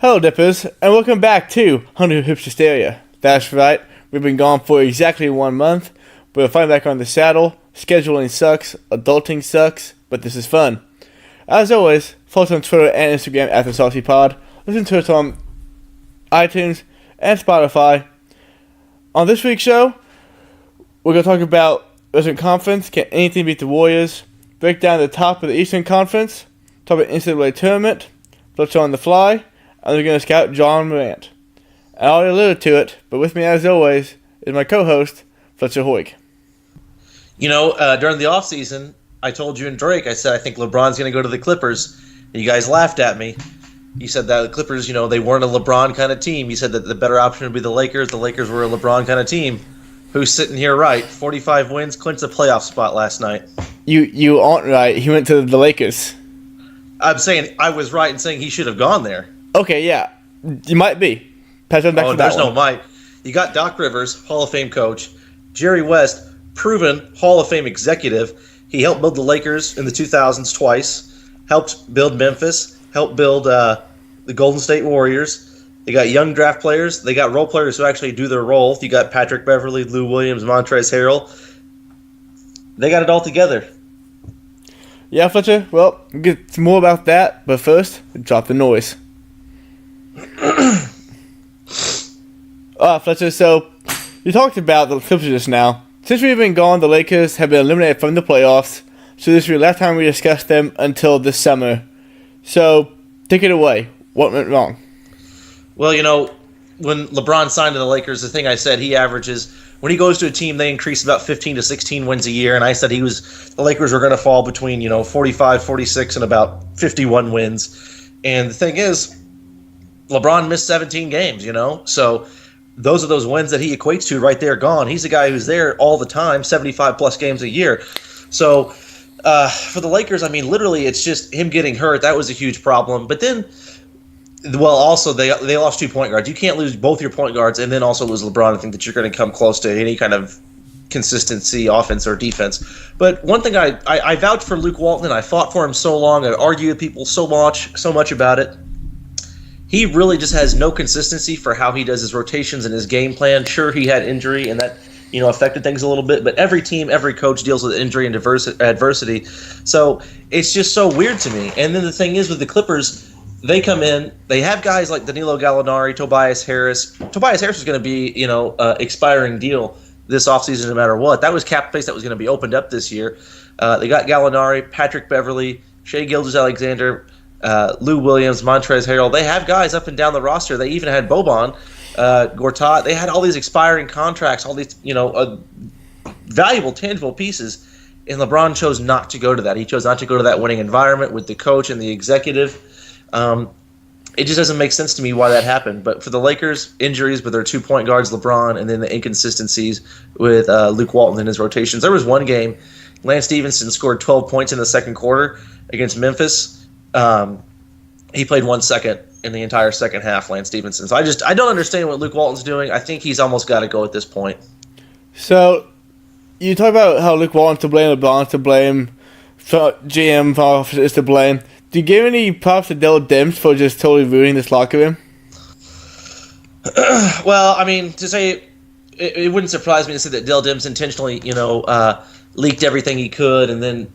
Hello, Dippers, and welcome back to Hysteria. That's right, we've been gone for exactly 1 month, but we're finally back on the saddle. Scheduling sucks, adulting sucks, but this is fun. As always, follow us on Twitter and Instagram at TheSaucyPod. Listen to us on iTunes and Spotify. On this week's show, we're going to talk about Western Conference, can anything beat the Warriors, break down the top of the Eastern Conference, talk about NCAA Tournament, Fletcher on the fly, and we're going to scout John Morant. I already alluded to it, but with me as always is my co-host, Fletcher Hoig. You know, during the offseason, I told you and Drake, I said I think LeBron's going to go to the Clippers, and you guys laughed at me. You said that the Clippers, you know, they weren't a LeBron kind of team. You said that the better option would be the Lakers. The Lakers were a LeBron kind of team. Who's sitting here right? 45 wins, clinched a playoff spot last night. You aren't right. He went to the Lakers. I'm saying I was right in saying he should have gone there. Okay, yeah. You might be. Pass on back to that there's one. no might. You got Doc Rivers, Hall of Fame coach. Jerry West, proven Hall of Fame executive. He helped build the Lakers in the 2000s twice. Helped build Memphis. Helped build the Golden State Warriors. They got young draft players. They got role players who actually do their role. You got Patrick Beverley, Lou Williams, Montrezl Harrell. They got it all together. Yeah, Fletcher. Well, we'll get some more about that, but first, drop the noise. Fletcher, so you talked about the Clippers just now. Since we've been gone, the Lakers have been eliminated from the playoffs, so this will be the last time we discuss them until this summer. So, take it away. What went wrong? Well, you know, when LeBron signed to the Lakers, the thing I said, he averages, when he goes to a team, they increase about 15 to 16 wins a year, and I said the Lakers were going to fall between, 45, 46, and about 51 wins. And the thing is, LeBron missed 17 games, so those are those wins that he equates to right there gone. He's a guy who's there all the time, 75-plus games a year. So for the Lakers, I mean, literally it's just him getting hurt. That was a huge problem. But then, well, also they lost 2 point guards. You can't lose both your point guards and then also lose LeBron and think that you're going to come close to any kind of consistency, offense or defense. But one thing I vouched for Luke Walton, and I fought for him so long. I argued with people so much about it. He really just has no consistency for how he does his rotations and his game plan. Sure, he had injury, and that affected things a little bit. But every team, every coach deals with injury and adversity. So it's just so weird to me. And then the thing is with the Clippers, they come in, they have guys like Danilo Gallinari, Tobias Harris. Tobias Harris is going to be, expiring deal this offseason no matter what. That was cap space that was going to be opened up this year. They got Gallinari, Patrick Beverley, Shai Gilgeous-Alexander, Lou Williams, Montrezl Harrell. They have guys up and down the roster. They even had Boban, Gortat. They had all these expiring contracts, all these valuable, tangible pieces. And LeBron chose not to go to that. He chose not to go to that winning environment with the coach and the executive. It just doesn't make sense to me why that happened. But for the Lakers, injuries with their 2 point guards, LeBron, and then the inconsistencies with Luke Walton in his rotations. There was one game, Lance Stevenson scored 12 points in the second quarter against Memphis. He played 1 second in the entire second half, Lance Stevenson. So I don't understand what Luke Walton's doing. I think he's almost got to go at this point. So, you talk about how Luke Walton's to blame, LeBron's to blame, GM office is to blame. Do you give any props to Dell Demps for just totally ruining this locker room? Well, I mean, to say it wouldn't surprise me to say that Dell Demps intentionally, leaked everything he could and then,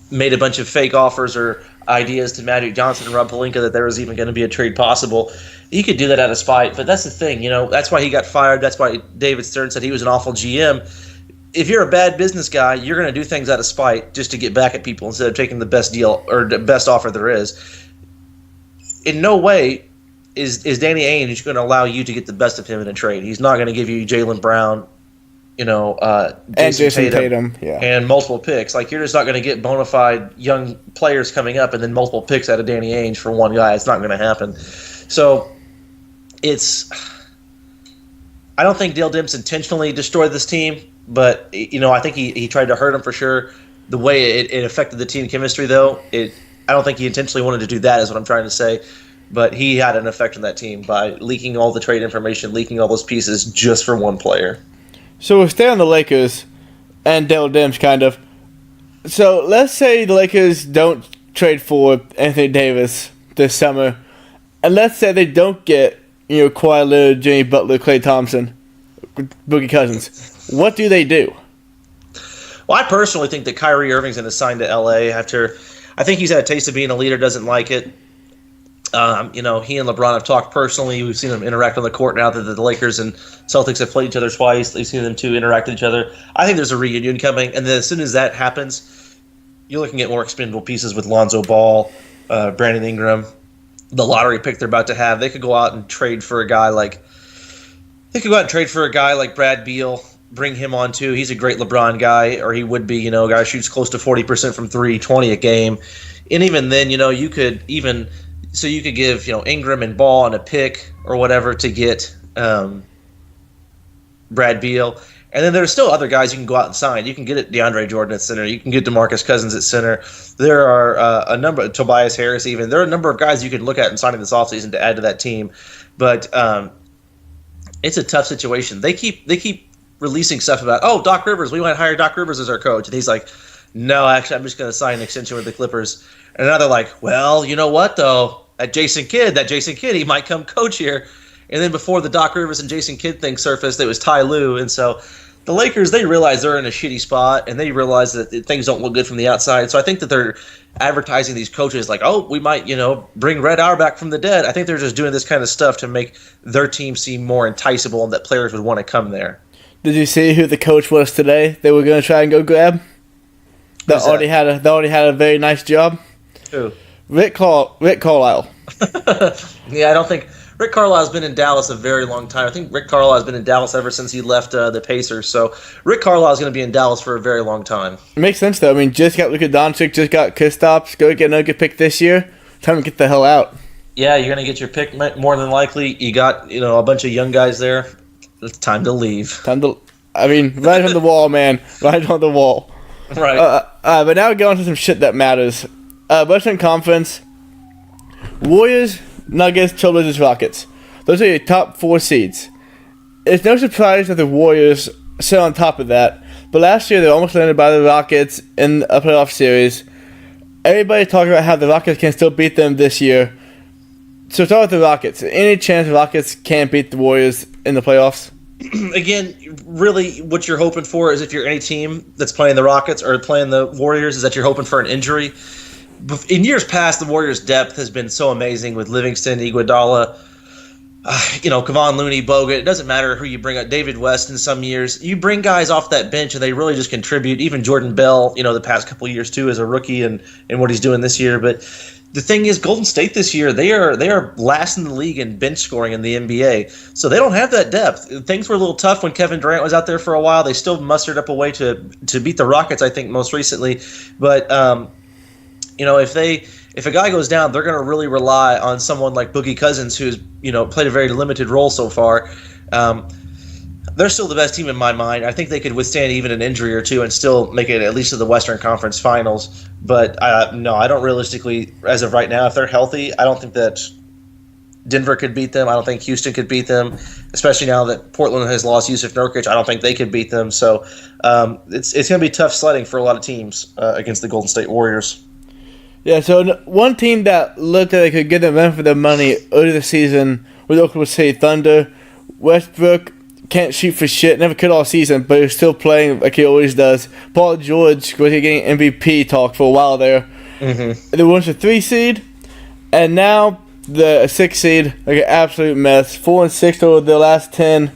made a bunch of fake offers or ideas to Magic Johnson and Rob Pelinka that there was even going to be a trade possible. He could do that out of spite, but that's the thing, that's why he got fired. That's why David Stern said he was an awful GM. If you're a bad business guy, you're going to do things out of spite just to get back at people instead of taking the best deal or the best offer there is. In no way is Danny Ainge going to allow you to get the best of him in a trade. He's not going to give you Jaylen Brown, Jason Tatum, yeah, and multiple picks. Like, you're just not going to get bona fide young players coming up and then multiple picks out of Danny Ainge for one guy. It's not going to happen. So I don't think Dale Demps intentionally destroyed this team, but I think he tried to hurt him for sure. The way it affected the team chemistry, though, I don't think he intentionally wanted to do that, is what I'm trying to say. But he had an effect on that team by leaking all the trade information, leaking all those pieces just for one player. So we'll stay on the Lakers and Dell Demps, kind of. So let's say the Lakers don't trade for Anthony Davis this summer, And let's say they don't get, Kawhi Leonard, Jimmy Butler, Klay Thompson, Boogie Cousins. What do they do? Well, I personally think that Kyrie Irving's going to sign to L.A. after. I think he's had a taste of being a leader, doesn't like it. He and LeBron have talked personally. We've seen them interact on the court now that the Lakers and Celtics have played each other twice. We've seen them two interact with each other. I think there's a reunion coming, and then as soon as that happens, you're looking at more expendable pieces with Lonzo Ball, Brandon Ingram, the lottery pick they're about to have. They could go out and trade for a guy like Brad Beal. Bring him on too. He's a great LeBron guy, or he would be. A guy who shoots close to 40% from three, 20 a game, and even then, you could give Ingram and Ball and a pick or whatever to get Brad Beal, and then there's still other guys you can go out and sign. You can get DeAndre Jordan at center. You can get DeMarcus Cousins at center. There are a number of Tobias Harris. Even there are a number of guys you could look at and signing this offseason to add to that team, but it's a tough situation. They keep releasing stuff about, Doc Rivers, we want to hire Doc Rivers as our coach. And he's like, no, actually, I'm just going to sign an extension with the Clippers. And now they're like, well, you know what, though? That Jason Kidd, he might come coach here. And then before the Doc Rivers and Jason Kidd thing surfaced, it was Ty Lue. And so the Lakers, they realize they're in a shitty spot, and they realize that things don't look good from the outside. So I think that they're advertising these coaches like, we might, bring Red Auerbach from the dead. I think they're just doing this kind of stuff to make their team seem more enticable and that players would want to come there. Did you see who the coach was today? They were going to try and go grab. They already had a very nice job. Who? Rick Carlisle. Yeah, I don't think Rick Carlisle's been in Dallas a very long time. I think Rick Carlisle's been in Dallas ever since he left the Pacers. So Rick Carlisle's going to be in Dallas for a very long time. It makes sense though. I mean, just got Luka Doncic, just got Kristaps. Go get another good pick this year. Time to get the hell out. Yeah, you're going to get your pick more than likely. You got a bunch of young guys there. It's time to leave. Right on the wall, man. Right on the wall. Right. But now we go on to some shit that matters. Western Conference, Warriors, Nuggets, Trailblazers, Rockets. Those are your top 4 seeds. It's no surprise that the Warriors sit on top of that. But last year, they were almost landed by the Rockets in a playoff series. Everybody talking about how the Rockets can still beat them this year. So start with the Rockets. Any chance the Rockets can't beat the Warriors in the playoffs? Again, really what you're hoping for is if you're any team that's playing the Rockets or playing the Warriors is that you're hoping for an injury. In years past, the Warriors' depth has been so amazing with Livingston, Iguodala, Kevon Looney, Bogut. It doesn't matter who you bring up. David West in some years. You bring guys off that bench and they really just contribute. Even Jordan Bell, the past couple of years too as a rookie and what he's doing this year. But the thing is, Golden State this year, they are last in the league in bench scoring in the NBA. So they don't have that depth. Things were a little tough when Kevin Durant was out there for a while. They still mustered up a way to beat the Rockets, I think, most recently. But, if a guy goes down, they're going to really rely on someone like Boogie Cousins, who's, played a very limited role so far. They're still the best team in my mind. I think they could withstand even an injury or two and still make it at least to the Western Conference Finals. But no, I don't realistically, as of right now, if they're healthy, I don't think that Denver could beat them. I don't think Houston could beat them, especially now that Portland has lost Yusuf Nurkic. I don't think they could beat them. So it's going to be tough sledding for a lot of teams against the Golden State Warriors. Yeah, so one team that looked like they could get them run for their money early this season was Oklahoma City Thunder. Westbrook can't shoot for shit, never could all season, but he's still playing like he always does. Paul George was getting MVP talk for a while there. Mm-hmm. They went to 3 seed, and now the 6 seed, like an absolute mess. 4-6 over their last 10.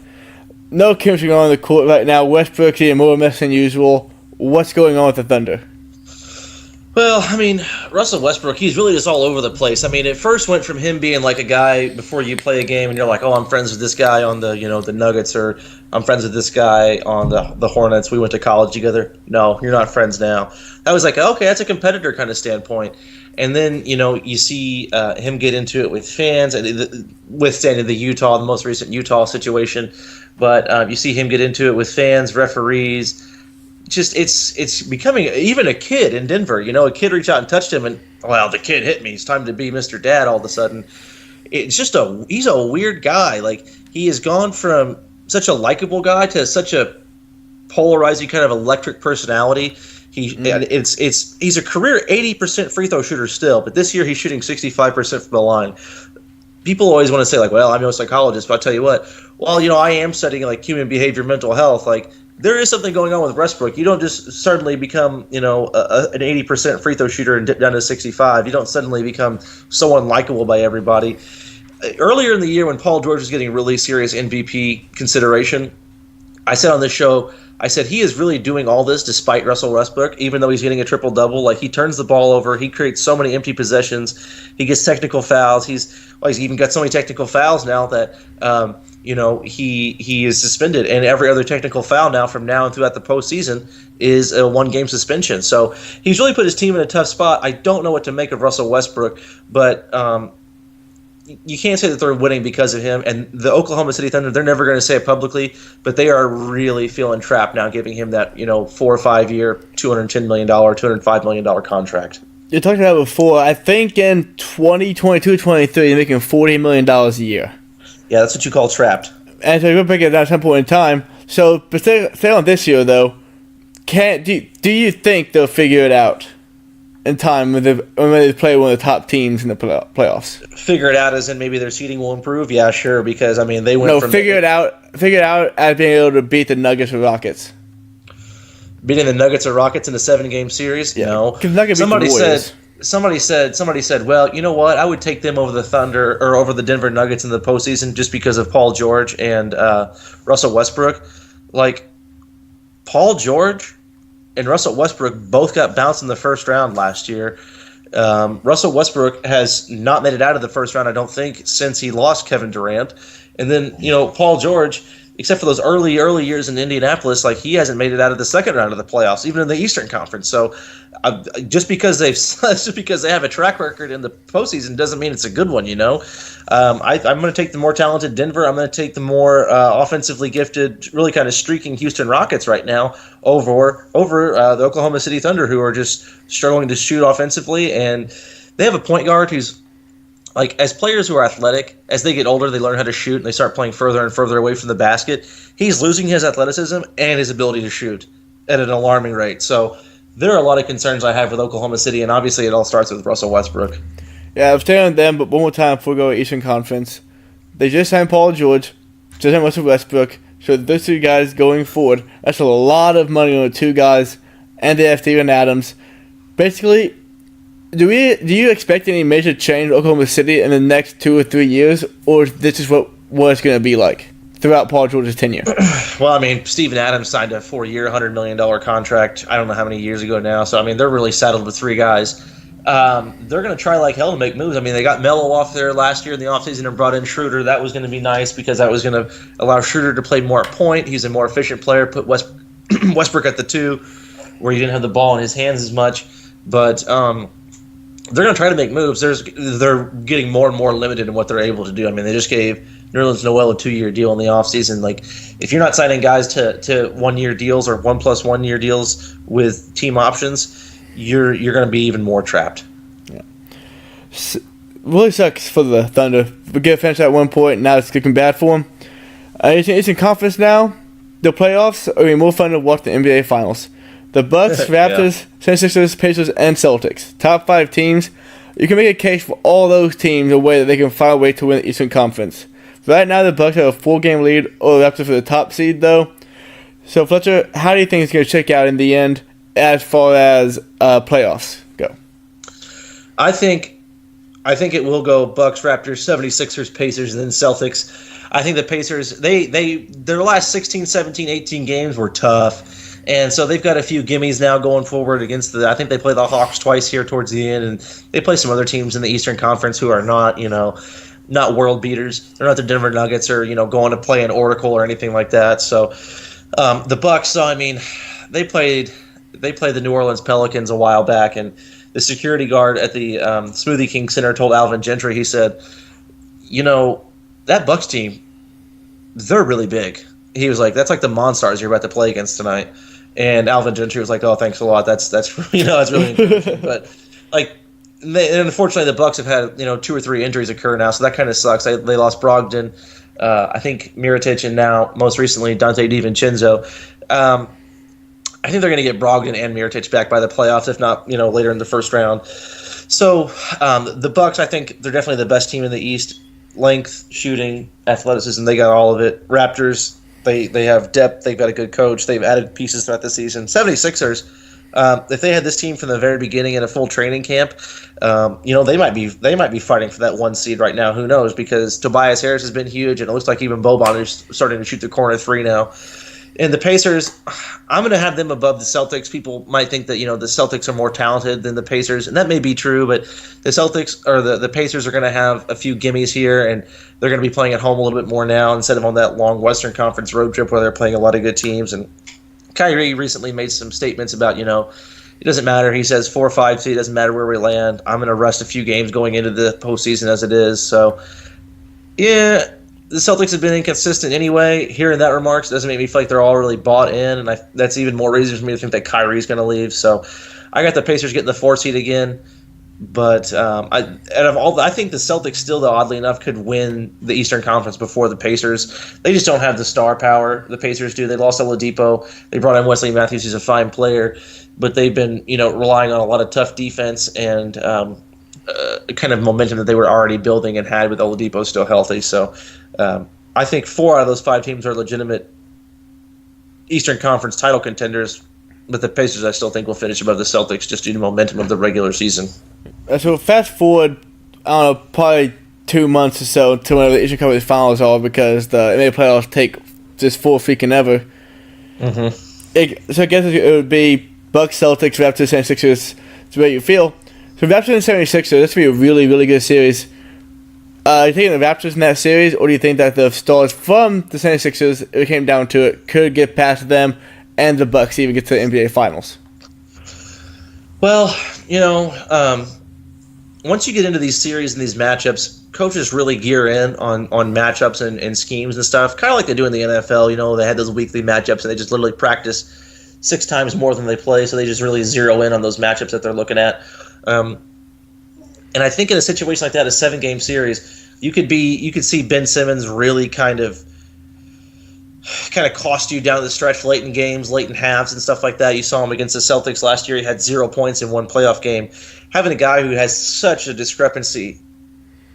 No chemistry going on the court right now. Westbrook's getting more mess than usual. What's going on with the Thunder? Well, I mean, Russell Westbrook, he's really just all over the place. I mean, it first went from him being like a guy before you play a game and you're like, I'm friends with this guy on the, the Nuggets, or I'm friends with this guy on the Hornets. We went to college together. No, you're not friends now. That was like, okay, that's a competitor kind of standpoint. And then, you see him get into it with fans and withstanding the most recent Utah situation. But you see him get into it with fans, referees. Just it's becoming even a kid in Denver. A kid reached out and touched him, and the kid hit me. It's time to be Mr. Dad. All of a sudden, it's just he's a weird guy. Like, he has gone from such a likable guy to such a polarizing kind of electric personality. He's a career 80% free throw shooter still, but this year he's shooting 65% from the line. people always want to say like, well, I'm no psychologist, but I'll tell you what. Well, I am studying like human behavior, mental health. Like there is something going on with Westbrook. You don't just suddenly become, an 80% free throw shooter and dip down to 65. You don't suddenly become so unlikable by everybody. Earlier in the year when Paul George was getting really serious MVP consideration, I said on this show, I said he is really doing all this despite Russell Westbrook, even though he's getting a triple-double. Like, he turns the ball over. He creates so many empty possessions. He gets technical fouls. He's even got so many technical fouls now that, he is suspended. And every other technical foul now from now and throughout the postseason is a one-game suspension. So he's really put his team in a tough spot. I don't know what to make of Russell Westbrook, but you can't say that they're winning because of him. And the Oklahoma City Thunder, they're never going to say it publicly, but they are really feeling trapped now, giving him that 4 or 5 year, $210 million, $205 million contract. You talked about it before. I think in 2022-23, they're making $40 million a year. Yeah, that's what you call trapped. And so you're break it down at some point in time. So, but stay on this year though. Do you think they'll figure it out in time when they play one of the top teams in the playoffs? Figure it out as in maybe their seeding will improve? Yeah, sure, because, they went from... Figure it out as being able to beat the Nuggets or Rockets. Beating the Nuggets or Rockets in a 7-game series? Yeah. No. Somebody said, well, you know what? I would take them over the Thunder or over the Denver Nuggets in the postseason just because of Paul George and Russell Westbrook. Like, Paul George and Russell Westbrook both got bounced in the first round last year. Russell Westbrook has not made it out of the first round, I don't think, since he lost Kevin Durant. And then, Paul George, except for those early years in Indianapolis, like he hasn't made it out of the second round of the playoffs, even in the Eastern Conference. So just because they have a track record in the postseason doesn't mean it's a good one. I'm going to take the more talented Denver. I'm going to take the more offensively gifted, really kind of streaking Houston Rockets right now over the Oklahoma City Thunder, who are just struggling to shoot offensively, and they have a point guard who's, like, as players who are athletic, as they get older, they learn how to shoot and they start playing further and further away from the basket. He's losing his athleticism and his ability to shoot at an alarming rate. So there are a lot of concerns I have with Oklahoma City, and obviously it all starts with Russell Westbrook. Yeah, I'm staying on them, but one more time before we go to Eastern Conference. They just signed Paul George, just signed Russell Westbrook. So those two guys going forward, that's a lot of money on the two guys, and they have Steven Adams. Basically, do you expect any major change in Oklahoma City in the next 2 or 3 years, or is this is what it's going to be like throughout Paul George's tenure? Well, Steven Adams signed a 4-year, $100 million contract. I don't know how many years ago now. So, they're really saddled with 3 guys. They're going to try like hell to make moves. They got Melo off there last year in the offseason and brought in Schroeder. That was going to be nice because that was going to allow Schroeder to play more at point. He's a more efficient player. Put Westbrook at the 2, where he didn't have the ball in his hands as much. But they're going to try to make moves. They're getting more and more limited in what they're able to do. They just gave Nerlens Noel a 2-year deal in the offseason. Like, if you're not signing guys to 1-year deals or 1+1 year deals with team options, you're going to be even more trapped. Yeah, really sucks for the Thunder. We get finished at one point. Now it's looking bad for them. It's in conference now. The playoffs are more fun to watch the NBA Finals. The Bucks, Raptors, 76ers, Pacers, and Celtics. Top 5 teams. You can make a case for all those teams in a way that they can find a way to win the Eastern Conference. Right now, the Bucks have a 4-game lead over the Raptors for the top seed, though. So, Fletcher, how do you think it's going to shake out in the end as far as playoffs go? I think it will go Bucks, Raptors, 76ers, Pacers, and then Celtics. I think the Pacers, their last 16, 17, 18 games were tough. And so they've got a few gimmies now going forward against I think they play the Hawks twice here towards the end, and they play some other teams in the Eastern Conference who are not, not world beaters. They're not the Denver Nuggets or, going to play an Oracle or anything like that. So the Bucks, they played the New Orleans Pelicans a while back, and the security guard at the Smoothie King Center told Alvin Gentry, he said, that Bucks team, they're really big. He was like, that's like the Monstars you're about to play against tonight. And Alvin Gentry was like, oh, thanks a lot. That's that's really encouraging. But and unfortunately the Bucks have had 2 or 3 injuries occur now, so that kind of sucks. They lost Brogdon, I think Mirotic, and now most recently Dante DiVincenzo. I think they're going to get Brogdon and Mirotic back by the playoffs, if not later in the first round. So the Bucks, I think they're definitely the best team in the East. length, shooting, athleticism. They got all of it. Raptors, they have depth. They've got a good coach. They've added pieces throughout the season. 76ers, if they had this team from the very beginning in a full training camp, they might be fighting for that 1 seed right now. Who knows? Because Tobias Harris has been huge, and it looks like even Boban is starting to shoot the corner three now. And the Pacers, I'm going to have them above the Celtics. People might think that, the Celtics are more talented than the Pacers, and that may be true, but the Celtics or the Pacers are going to have a few gimmies here, and they're going to be playing at home a little bit more now instead of on that long Western Conference road trip where they're playing a lot of good teams. And Kyrie recently made some statements about, it doesn't matter. He says 4 or 5 seed, it doesn't matter where we land. I'm going to rest a few games going into the postseason as it is. So, yeah. The Celtics have been inconsistent anyway. Hearing that remarks doesn't make me feel like they're all really bought in, and that's even more reason for me to think that Kyrie's going to leave. So I got the Pacers getting the 4 seed again. But I think the Celtics still, though, oddly enough, could win the Eastern Conference before the Pacers. They just don't have the star power the Pacers do. They lost Oladipo. They brought in Wesley Matthews, who's a fine player, but they've been relying on a lot of tough defense and kind of momentum that they were already building and had with Oladipo still healthy. So I think 4 out of those 5 teams are legitimate Eastern Conference title contenders, but the Pacers I still think will finish above the Celtics just due to momentum of the regular season. So fast forward, I don't know, probably 2 months or so to whenever the Eastern Conference Finals are, because the NBA playoffs take just 4 freaking ever. Mm-hmm. So I guess it would be Bucks, Celtics, Raptors, 76ers, to where you feel. So Raptors and 76ers, that's going to be a really, really good series. Are you taking the Raptors in that series, or do you think that the stars from the 76ers, if it came down to it, could get past them and the Bucks even get to the NBA Finals? Well, once you get into these series and these matchups, coaches really gear in on matchups and schemes and stuff, kind of like they do in the NFL. They had those weekly matchups, and they just literally practice 6 times more than they play, so they just really zero in on those matchups that they're looking at. And I think in a situation like that, a 7-game series, you could see Ben Simmons really kind of cost you down the stretch late in games, late in halves and stuff like that. You saw him against the Celtics last year. He had 0 points in 1 playoff game. Having a guy who has such a discrepancy,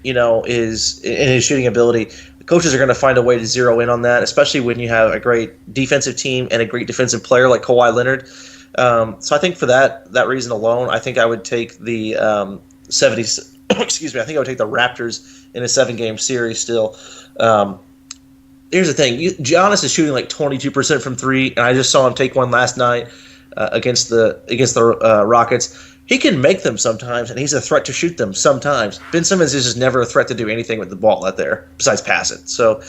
is in his shooting ability, the coaches are going to find a way to zero in on that, especially when you have a great defensive team and a great defensive player like Kawhi Leonard. So I think for that reason alone, I think I would take the 70s. Excuse me. I think I would take the Raptors in a 7-game series still. Here's the thing: Giannis is shooting like 22% from 3, and I just saw him take one last night against the Rockets. He can make them sometimes, and he's a threat to shoot them sometimes. Ben Simmons is just never a threat to do anything with the ball out there besides pass it. So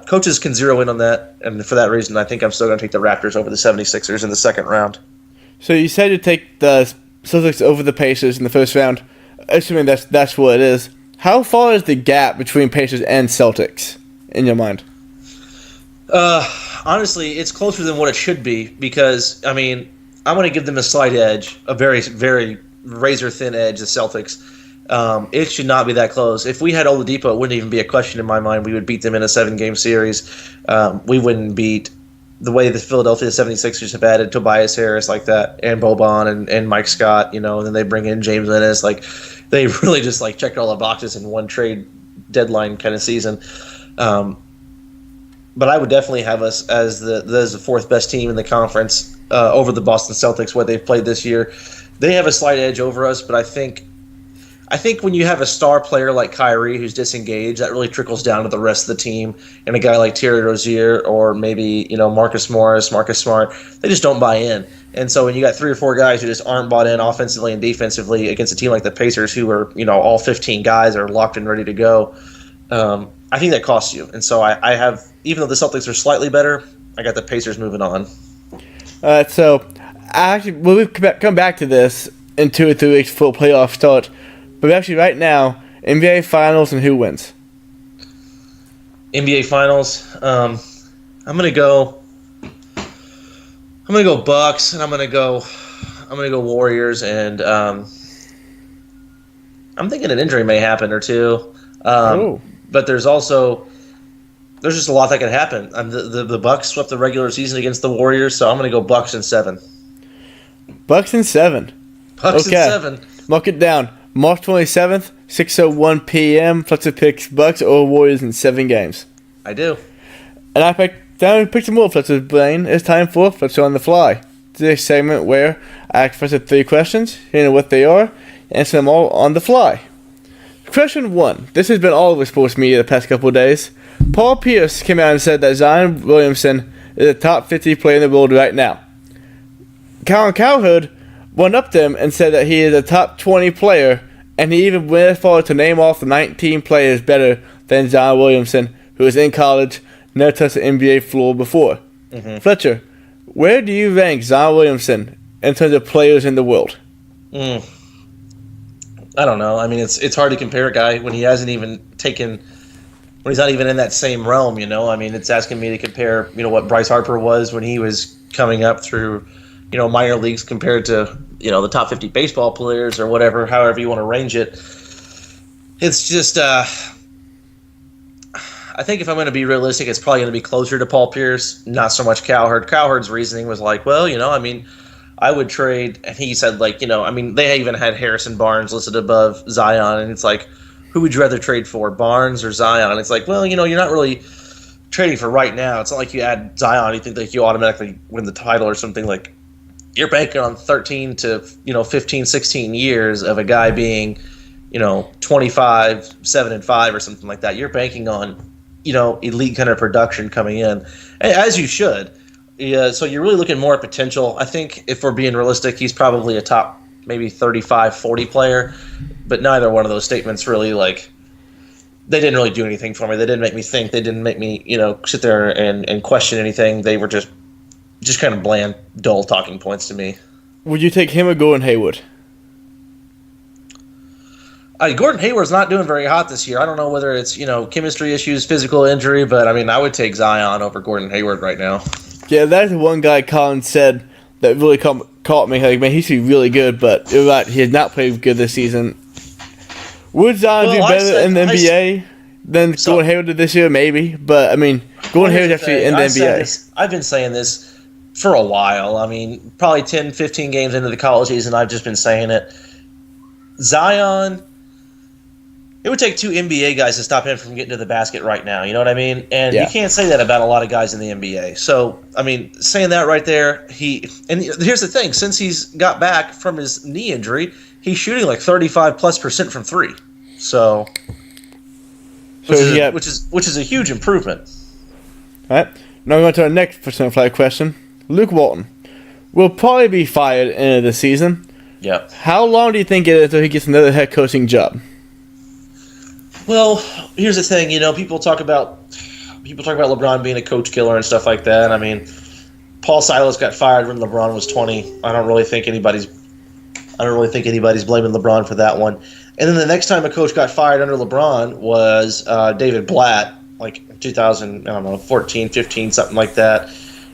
coaches can zero in on that, and for that reason, I think I'm still going to take the Raptors over the 76ers in the second round. So you said you'd take the Celtics over the Pacers in the first round, assuming that's what it is. How far is the gap between Pacers and Celtics in your mind? Honestly, it's closer than what it should be because, I'm going to give them a slight edge, a very, very razor-thin edge, the Celtics. It should not be that close. If we had Oladipo, it wouldn't even be a question in my mind. We would beat them in a 7-game series. We wouldn't beat the way the Philadelphia 76ers have added Tobias Harris like that, and Boban and Mike Scott, and then they bring in James Ennis. Like, they really just checked all the boxes in one trade deadline kind of season. But I would definitely have us as the 4th best team in the conference over the Boston Celtics, what they've played this year. They have a slight edge over us, but I think when you have a star player like Kyrie who's disengaged, that really trickles down to the rest of the team. And a guy like Terry Rozier or maybe Marcus Morris, Marcus Smart, they just don't buy in. And so when you got 3 or 4 guys who just aren't bought in offensively and defensively against a team like the Pacers, who are all 15 guys are locked and ready to go, I think that costs you. And so I have, even though the Celtics are slightly better, I got the Pacers moving on. So we'll come back to this in 2 or 3 weeks for a playoff start. But actually, right now, NBA Finals and who wins? NBA Finals. I'm gonna go Bucks, and I'm gonna go Warriors, and I'm thinking an injury may happen or two. But there's just a lot that could happen. The Bucks swept the regular season against the Warriors, so I'm gonna go Bucks in 7. Bucks in 7. Bucks in 7. Mark it down. March 27th, 6:01 p.m. Fletcher picks Bucks or Warriors in 7 games. I do. And I picked some more Fletcher's brain. It's time for Fletcher on the Fly. This segment where I ask Fletcher 3 questions, you know what they are, answer them all on the fly. Question 1. This has been all over sports media the past couple of days. Paul Pierce came out and said that Zion Williamson is a top 50 player in the world right now. Colin Cowherd went up to him and said that he is a top 20 player, and he even went as far to name off the 19 players better than Zion Williamson, who was in college, never touched the NBA floor before. Mm-hmm. Fletcher, where do you rank Zion Williamson in terms of players in the world? I don't know. I mean, it's hard to compare a guy when he hasn't even taken, when he's not even in that same realm, you know? I mean, it's asking me to compare, you know, what Bryce Harper was when he was coming up through, you know, minor leagues compared to, you know, the top 50 baseball players or whatever, however you want to range it. It's just, I think if I'm going to be realistic, it's probably going to be closer to Paul Pierce, not so much Cowherd. Cowherd's reasoning was like, well, you know, I mean, I would trade, and he said, like, you know, I mean, they even had Harrison Barnes listed above Zion, and it's like, who would you rather trade for, Barnes or Zion? And it's like, well, you know, you're not really trading for right now. It's not like you add Zion, you think that you automatically win the title or something. Like, you're banking on 13 to, you know, 15, 16 years of a guy being, you know, 25, 7-5 or something like that. You're banking on, you know, elite kind of production coming in, as you should. Yeah, so you're really looking more at potential. I think if we're being realistic, he's probably a top maybe 35, 40 player, but neither one of those statements really, like, they didn't really do anything for me. They didn't make me think. They didn't make me, you know, sit there and question anything. They were just kind of bland, dull talking points to me. Would you take him or Gordon Hayward? Gordon Hayward's not doing very hot this year. I don't know whether it's, you know, chemistry issues, physical injury, but, I mean, I would take Zion over Gordon Hayward right now. Yeah, that's the one guy Colin said that really caught me. Like, man, he's really good, but you're right, he has not played good this season. Would Zion do better in the NBA than Gordon Hayward did this year? Maybe, but I mean, Gordon Hayward's actually in the NBA. I've been saying this for a while. I mean, probably 10, 15 games into the college season, I've just been saying it. Zion, it would take 2 NBA guys to stop him from getting to the basket right now. You know what I mean? And you can't say that about a lot of guys in the NBA. So, I mean, saying that right there, and here's the thing. Since he's got back from his knee injury, he's shooting like 35+% from 3. So, which is a huge improvement. All right. Now we're going to our next percent flight question. Luke Walton will probably be fired at the end of the season. Yep. How long do you think it is until he gets another head coaching job? Well, here's the thing. You know, people talk about LeBron being a coach killer and stuff like that. I mean, Paul Silas got fired when LeBron was 20. I don't really think anybody's blaming LeBron for that one. And then the next time a coach got fired under LeBron was David Blatt, like 2014, 15, something like that.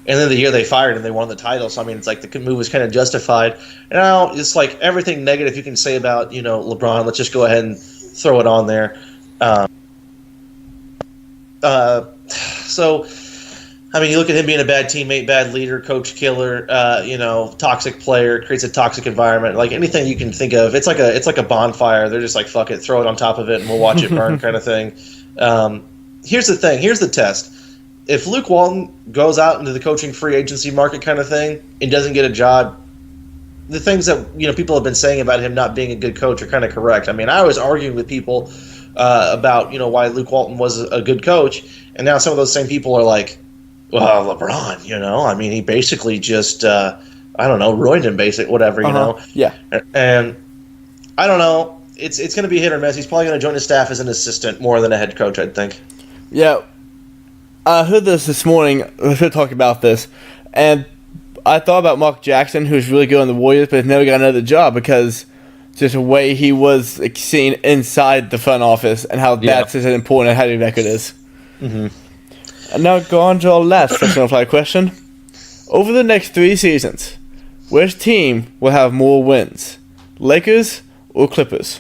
And then the year they fired him, they won the title. So, I mean, it's like the move was kind of justified. And now it's like everything negative you can say about, you know, LeBron, let's just go ahead and throw it on there. So, I mean, you look at him being a bad teammate, bad leader, coach killer, you know, toxic player, creates a toxic environment. Like anything you can think of, it's like a bonfire. They're just like, fuck it, throw it on top of it, and we'll watch it burn, kind of thing. Here's the thing. Here's the test. If Luke Walton goes out into the coaching free agency market, kind of thing, and doesn't get a job, the things that, you know, people have been saying about him not being a good coach are kind of correct. I mean, I was arguing with people about, you know, why Luke Walton was a good coach, and now some of those same people are like, well, LeBron, you know, I mean, he basically just, I don't know, ruined him, whatever, you know. Yeah. And I don't know. It's going to be hit or miss. He's probably going to join the staff as an assistant more than a head coach, I think. Yeah. I heard this morning. I should talk about this, and I thought about Mark Jackson, who's really good on the Warriors, but has never got another job because just the way he was seen inside the front office and how that's as important a heavy record is. Mm-hmm. And now go on to our last personal flight question. Over the next 3 seasons, which team will have more wins? Lakers or Clippers?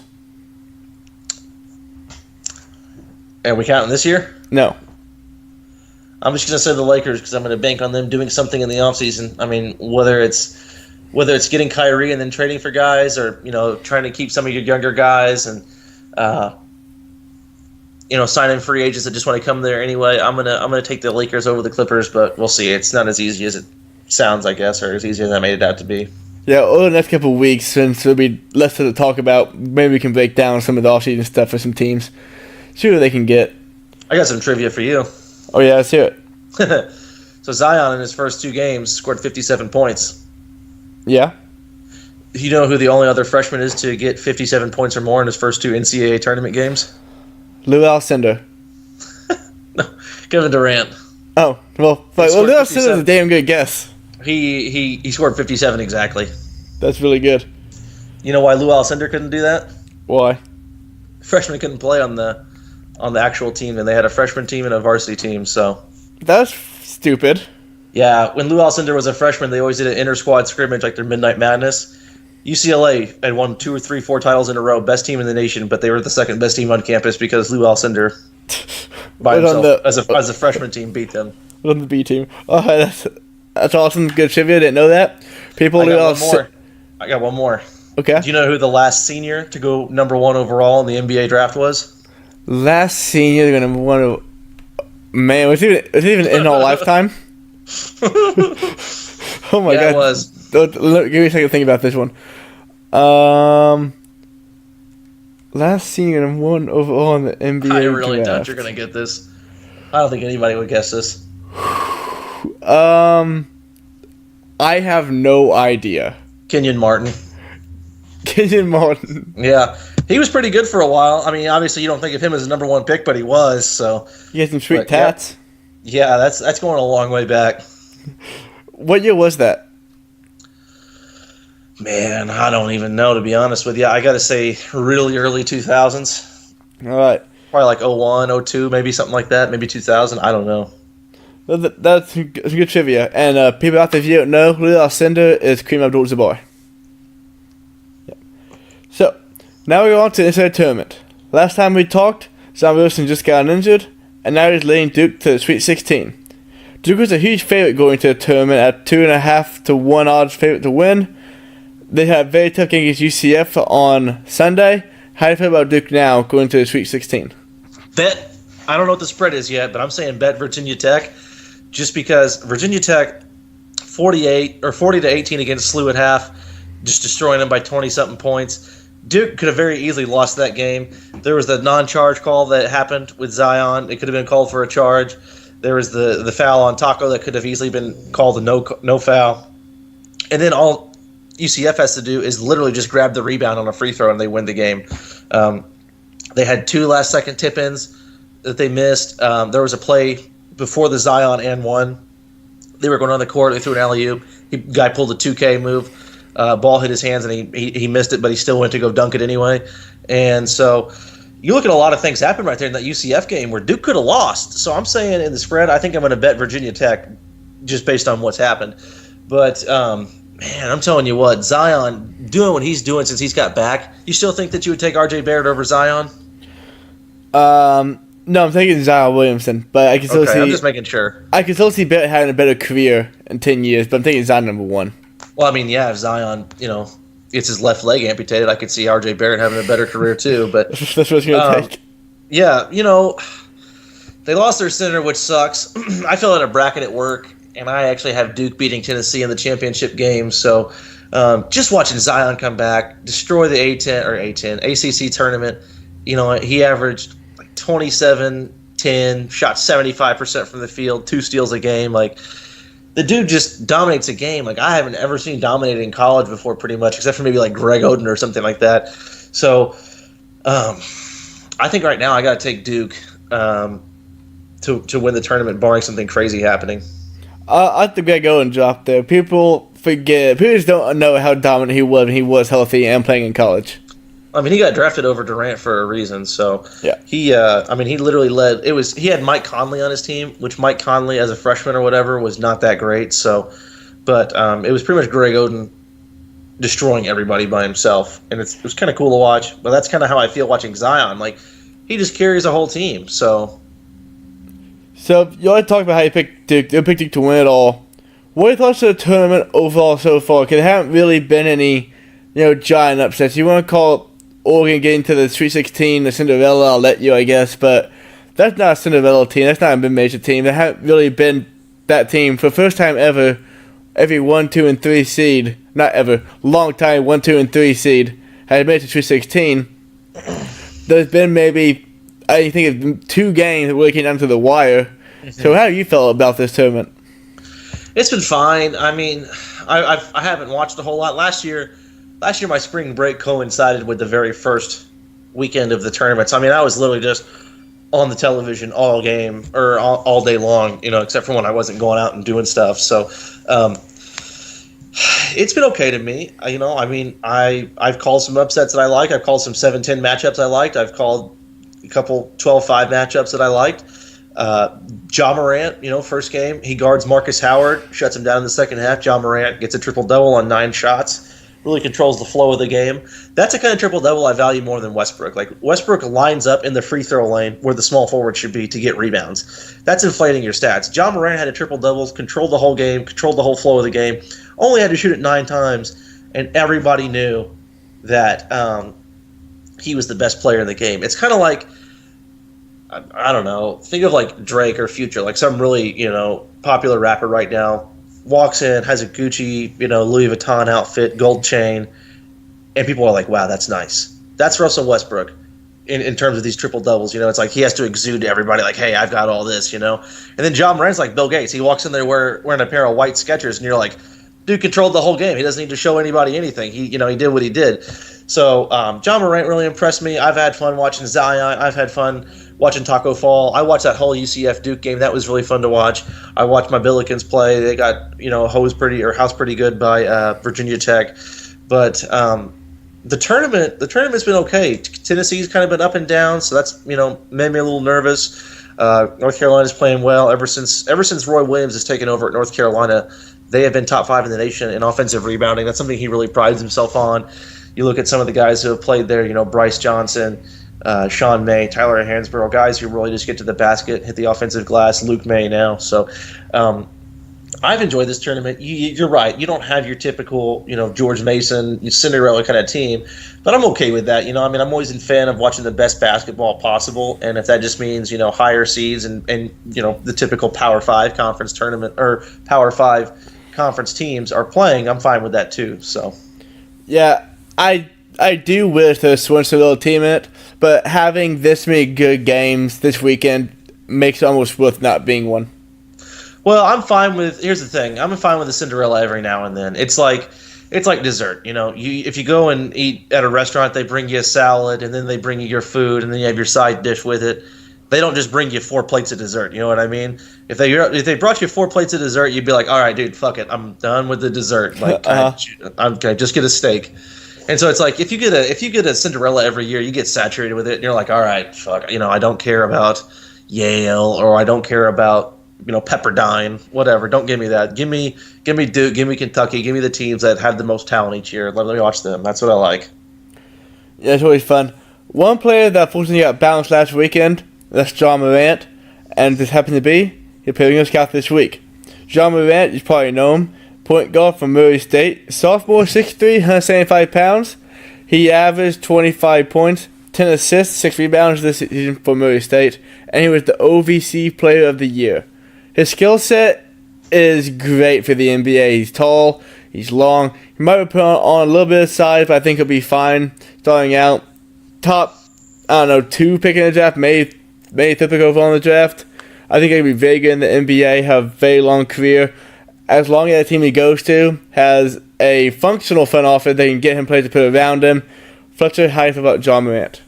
Are we counting this year? No. I'm just going to say the Lakers because I'm going to bank on them doing something in the offseason. I mean, whether it's whether it's getting Kyrie and then trading for guys, or trying to keep some of your younger guys and signing free agents that just want to come there anyway. I'm gonna take the Lakers over the Clippers, but we'll see. It's not as easy as it sounds, I guess, or as easy as I made it out to be. Yeah, over the next couple of weeks, since there'll be less to talk about, maybe we can break down some of the offseason stuff for some teams. See what they can get. I got some trivia for you. Oh yeah, let's hear it. So Zion in his first 2 games scored 57 points. Yeah. You know who the only other freshman is to get 57 points or more in his first 2 NCAA tournament games? Lou Alcindor. No, Kevin Durant. Oh, well, Lou Alcindor is a damn good guess. He scored 57 exactly. That's really good. You know why Lou Alcindor couldn't do that? Why? Freshmen couldn't play on the actual team, and they had a freshman team and a varsity team, so. That's stupid. Yeah, when Lou Alcindor was a freshman, they always did an inter-squad scrimmage like their Midnight Madness. UCLA had won 2 or 3, 4 titles in a row, best team in the nation, but they were the second best team on campus because Lou Alcindor, by himself, as a freshman team, beat them. On the B team. Oh, that's awesome. Good trivia. Didn't know that. I got one more. Okay. Do you know who the last senior to go number 1 overall in the NBA draft was? Last senior, they're going to want to... Man, was it even in our lifetime? Oh my god. It was. Give me a second to think about this one. Last senior and 1 overall in the NBA I really draft. doubt you're going to get this. I don't think anybody would guess this. I have no idea. Kenyon Martin. Kenyon Martin. Yeah. He was pretty good for a while. I mean, obviously you don't think of him as a number 1 pick, but he was, so. He has some sweet tats. Yeah, that's going a long way back. What year was that? Man, I don't even know, to be honest with you. I got to say really early 2000s. All right. Probably like 01, 02, maybe something like that. Maybe 2000. I don't know. That's some good trivia. And people out there, if you don't know, Lou Alcindor is Kareem Abdul-Jabbar. Yeah. So, now we go on to the NCAA tournament. Last time we talked, Zion Wilson just got injured, and now he's leading Duke to the Sweet 16. Duke was a huge favorite going to the tournament at 2.5 to 1 odds favorite to win. They had a very tough game against UCF on Sunday. How do you feel about Duke now going to the Sweet 16? Bet. I don't know what the spread is yet, but I'm saying bet Virginia Tech, just because Virginia Tech 40 to 18 against SLU at half, just destroying them by 20-something points. Duke could have very easily lost that game. There was the non-charge call that happened with Zion. It could have been called for a charge. There was the foul on Taco that could have easily been called a no foul. And then all UCF has to do is literally just grab the rebound on a free throw and they win the game. They had 2 last-second tip-ins that they missed. There was a play before the Zion and 1. They were going on the court. They threw an alley-oop. Guy pulled a 2K move. Ball hit his hands, and he missed it, but he still went to go dunk it anyway. And so you look at a lot of things happen right there in that UCF game where Duke could have lost. So I'm saying in the spread, I think I'm going to bet Virginia Tech just based on what's happened. But, man, I'm telling you what, Zion doing what he's doing since he's got back, you still think that you would take R.J. Barrett over Zion? No, I'm taking Zion Williamson, but I can still see. I'm just making sure. I can still see Barrett having a better career in 10 years, but I'm taking Zion number 1. Well, I mean, yeah, if Zion, gets his left leg amputated, I could see R.J. Barrett having a better career too. But that's what it's going to take. Yeah, they lost their center, which sucks. I fill out a bracket at work, and I actually have Duke beating Tennessee in the championship game. So just watching Zion come back, destroy the A10 ACC tournament. He averaged like 27, 10, shot 75% from the field, 2 steals a game. Like, the dude just dominates a game like I haven't ever seen dominated in college before, pretty much, except for maybe like Greg Oden or something like that. So I think right now I got to take Duke to win the tournament, barring something crazy happening. I think Greg Oden dropped there. People forget. People just don't know how dominant he was when he was healthy and playing in college. I mean, he got drafted over Durant for a reason. So yeah, he literally led. He had Mike Conley on his team, which Mike Conley as a freshman or whatever was not that great. So, but it was pretty much Greg Oden destroying everybody by himself, and it was kind of cool to watch. But that's kind of how I feel watching Zion. Like, he just carries a whole team. So you already talked about how you picked Duke. You picked Duke to win it all. What are your thoughts of the tournament overall so far? Because there haven't really been any, giant upsets. You want to call Oregon getting to the Sweet 16 the Cinderella, I'll let you, I guess, but that's not a Cinderella team. That's not a mid-major team. There haven't really been that team for the first time ever. Every 1, 2, and 3 seed, not ever, long time 1, 2, and 3 seed had made it to Sweet 16. There's been maybe, I think, of 2 games that really came down to the wire. Mm-hmm. So how do you feel about this tournament? It's been fine. I mean, I haven't watched a whole lot. Last year my spring break coincided with the very first weekend of the tournament. So, I mean, I was literally just on the television all game or all day long, except for when I wasn't going out and doing stuff. So, it's been okay to me. I've called some upsets that I like. I've called some 7-10 matchups I liked. I've called a couple 12-5 matchups that I liked. Ja Morant, first game, he guards Marcus Howard, shuts him down in the second half. Ja Morant gets a triple-double on 9 shots. Really controls the flow of the game. That's a kind of triple-double I value more than Westbrook. Like, Westbrook lines up in the free throw lane where the small forward should be to get rebounds. That's inflating your stats. Ja Morant had a triple-double, controlled the whole game, controlled the whole flow of the game, only had to shoot it 9 times, and everybody knew that he was the best player in the game. It's kind of like, I don't know, think of like Drake or Future, like some really, popular rapper right now, walks in, has a Gucci, Louis Vuitton outfit, gold chain, and people are like, wow, that's nice. That's Russell Westbrook in terms of these triple doubles. It's like he has to exude to everybody like, hey, I've got all this, And then Ja Morant's like Bill Gates. He walks in there wearing a pair of white Skechers, and you're like, dude controlled the whole game. He doesn't need to show anybody anything. He did what he did. So Ja Morant really impressed me. I've had fun watching Zion. I've had fun watching Taco Fall. I watched that whole UCF Duke game. That was really fun to watch. I watched my Billikens play. They got housed pretty good by Virginia Tech. But the tournament's been okay. Tennessee's kind of been up and down, so that's made me a little nervous. North Carolina's playing well ever since Roy Williams has taken over at North Carolina. They have been top 5 in the nation in offensive rebounding. That's something he really prides himself on. You look at some of the guys who have played there, Bryce Johnson, Sean May, Tyler Hansborough, guys who really just get to the basket, hit the offensive glass, Luke May now. So I've enjoyed this tournament. You're right. You don't have your typical, George Mason, Cinderella kind of team, but I'm okay with that. I'm always a fan of watching the best basketball possible, and if that just means, higher seeds and the typical Power 5 conference tournament or Power 5 conference teams are playing, I'm fine with that too. So, yeah, I do wish there was one Cinderella team in it, but having this many good games this weekend makes it almost worth not being one. Well, I'm fine with. Here's the thing. I'm fine with the Cinderella every now and then. It's like dessert. If you go and eat at a restaurant, they bring you a salad, and then they bring you your food, and then you have your side dish with it. They don't just bring you 4 plates of dessert. You know what I mean? If they brought you 4 plates of dessert, you'd be like, all right, dude, fuck it, I'm done with the dessert. Like, can I just get a steak? And so it's like if you get a Cinderella every year, you get saturated with it, and you're like, all right, fuck, I don't care about Yale, or I don't care about Pepperdine, whatever. Don't give me that. Give me Duke, give me Kentucky, give me the teams that have the most talent each year. Let me watch them. That's what I like. Yeah, it's always fun. One player that unfortunately got bounced last weekend, that's Ja Morant, and this happened to be he played against Scout this week. Ja Morant, you probably know him, point guard from Murray State, sophomore, 6'3", 175 pounds. He averaged 25 points, 10 assists, 6 rebounds this season for Murray State, and he was the OVC Player of the Year. His skill set is great for the NBA. He's tall, he's long. He might put on a little bit of size, but I think he'll be fine starting out. Top, 2 pick in the draft, maybe typical overall in the draft. I think he'll be very good in the NBA, have a very long career. As long as the team he goes to has a functional front office, they can get him players to put around him. Fletcher, how do you feel about Ja Morant?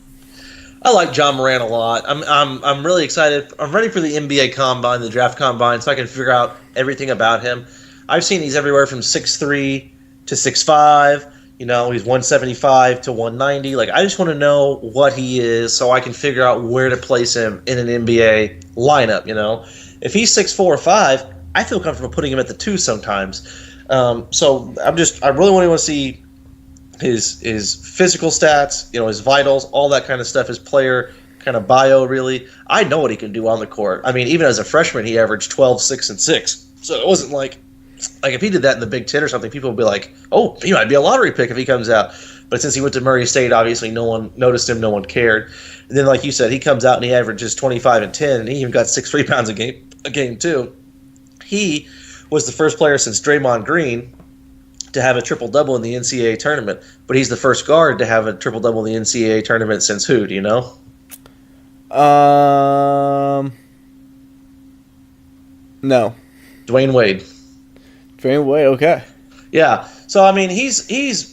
I like Ja Morant a lot. I'm really excited. I'm ready for the NBA Combine, the Draft Combine, so I can figure out everything about him. I've seen he's everywhere from 6'3" to 6'5". He's 175 to 190. Like, I just want to know what he is so I can figure out where to place him in an NBA lineup. If he's 6'4" or 5, I feel comfortable putting him at the 2 sometimes. So I really want to see his physical stats, his vitals, all that kind of stuff, his player kind of bio, really. I know what he can do on the court. I mean, even as a freshman, he averaged 12, 6, and 6. So it wasn't like Like if he did that in the Big Ten or something, people would be like, "Oh, he might be a lottery pick if he comes out." But since he went to Murray State, obviously no one noticed him, no one cared. And then, like you said, he comes out and he averages 25 and 10, and he even got 6 rebounds a game too. He was the first player since Draymond Green to have a triple-double in the NCAA tournament, but he's the first guard to have a triple-double in the NCAA tournament since who, do you know? No. Dwayne Wade. Dwayne Wade, okay. Yeah. So, I mean, here's the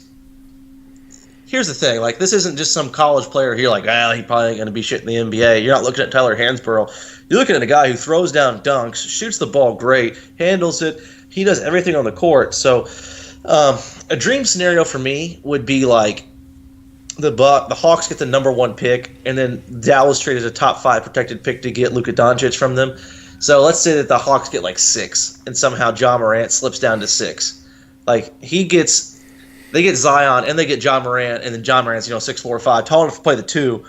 thing. Like, this isn't just some college player here like, he probably ain't going to be shit in the NBA. You're not looking at Tyler Hansborough. You're looking at a guy who throws down dunks, shoots the ball great, handles it. He does everything on the court. So, a dream scenario for me would be like the Hawks get the number 1 pick, and then Dallas traded a top 5 protected pick to get Luka Doncic from them. So let's say that the Hawks get like 6, and somehow Ja Morant slips down to 6. Like they get Zion and they get Ja Morant, and then Ja Morant's 6'4", tall enough to play the 2.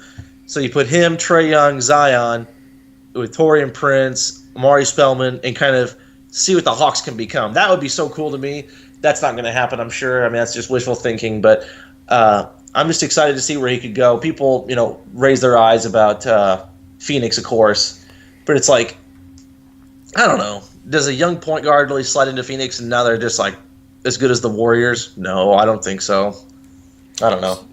So you put him, Trae Young, Zion, with Taurean Prince, Amari Spellman, and kind of see what the Hawks can become. That would be so cool to me. That's not going to happen, I'm sure. I mean, that's just wishful thinking, but I'm just excited to see where he could go. People, raise their eyes about Phoenix, of course, but it's like, I don't know. Does a young point guard really slide into Phoenix and now they're just like as good as the Warriors? No, I don't think so. I don't know.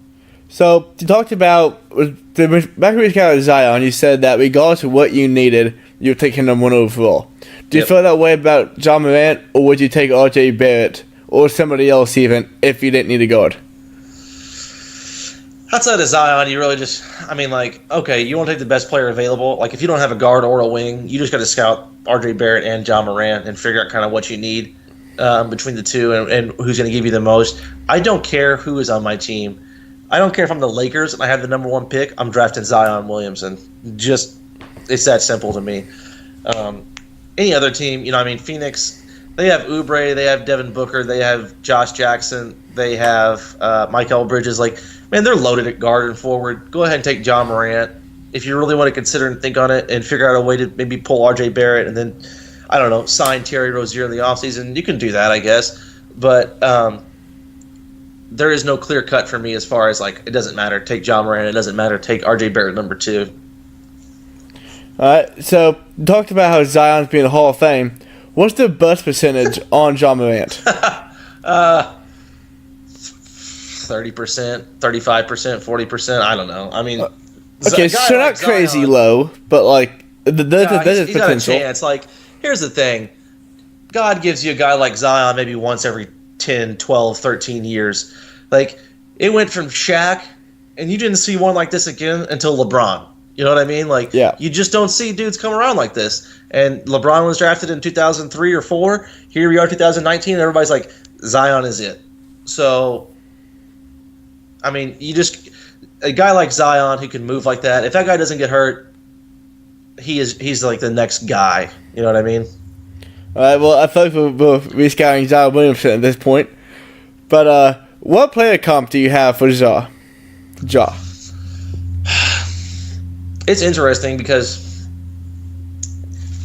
So you talked about back when we got Zion. You said that regardless of what you needed, you would take him number 1 overall. Do you feel that way about Ja Morant, or would you take RJ Barrett or somebody else even if you didn't need a guard? Outside of Zion, you really just, okay, you want to take the best player available. Like, if you don't have a guard or a wing, you just got to scout R.J. Barrett and Ja Morant and figure out kind of what you need between the two and who's going to give you the most. I don't care who is on my team. I don't care if I'm the Lakers and I have the number 1 pick. I'm drafting Zion Williamson. It's that simple to me. Any other team, Phoenix, they have Oubre, they have Devin Booker, they have Josh Jackson, they have Mikal Bridges. Like, man, they're loaded at guard and forward. Go ahead and take Ja Morant. If you really want to consider and think on it and figure out a way to maybe pull R.J. Barrett and then, I don't know, sign Terry Rozier in the offseason, you can do that, I guess. But there is no clear cut for me as far as, like, it doesn't matter. Take Ja Morant. It doesn't matter. Take R.J. Barrett number 2. All right, so you talked about how Zion's being a Hall of Fame. What's the bust percentage on Ja Morant? 30%, 35%, 40%. I don't know. I mean, okay, so not like crazy Zion, low, but like there's he's got a chance. Like, here's the thing: God gives you a guy like Zion maybe once every 10, 12, 13 years. Like, it went from Shaq, and you didn't see one like this again until LeBron. You know what I mean? Like, you just don't see dudes come around like this. And LeBron was drafted in 2003 or 4. Here we are, 2019, and everybody's like, Zion is it. So, I mean, a guy like Zion who can move like that, if that guy doesn't get hurt, he's like the next guy. You know what I mean? All right, well, I feel like we're rescouting Zion Williamson at this point. But what player comp do you have for Ja? It's interesting because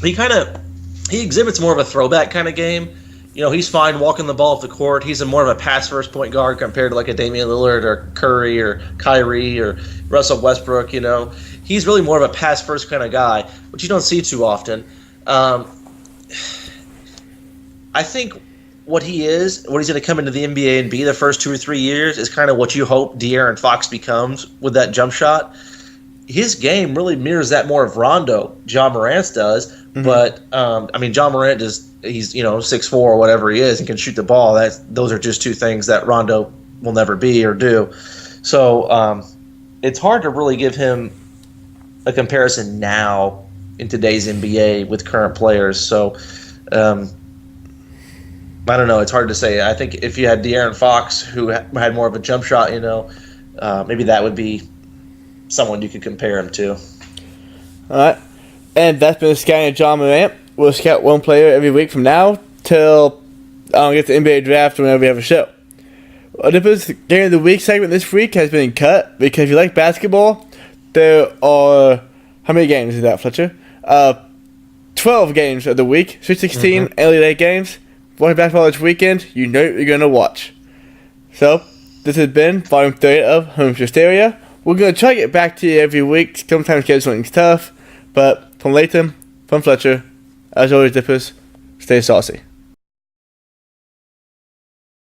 he exhibits more of a throwback kind of game. He's fine walking the ball off the court. He's more of a pass-first point guard compared to like a Damian Lillard or Curry or Kyrie or Russell Westbrook. He's really more of a pass-first kind of guy, which you don't see too often. I think what he's going to come into the NBA and be the first 2 or 3 years is kind of what you hope De'Aaron Fox becomes with that jump shot. His game really mirrors that more of Rondo. Ja Morant's does, but Ja Morant he's 6'4" or whatever he is and can shoot the ball. Those are just 2 things that Rondo will never be or do. So it's hard to really give him a comparison now in today's NBA with current players. So I don't know. It's hard to say. I think if you had De'Aaron Fox who had more of a jump shot, maybe that would be someone you could compare him to. All right. And that's been scouting of Ja Morant. We'll scout one player every week from now till get the NBA draft whenever we have a show. The difference game of the week segment this week has been cut because if you like basketball, there are how many games is that, Fletcher? 12 games of the week, Sweet 16, Elite 8 games. watching basketball this weekend, you know what you're going to watch. So, this has been Volume 30 of Hysteria. We're going to try to get back to you every week. Sometimes scheduling's tough. But from Latham, from Fletcher, as always, Dippers, stay saucy.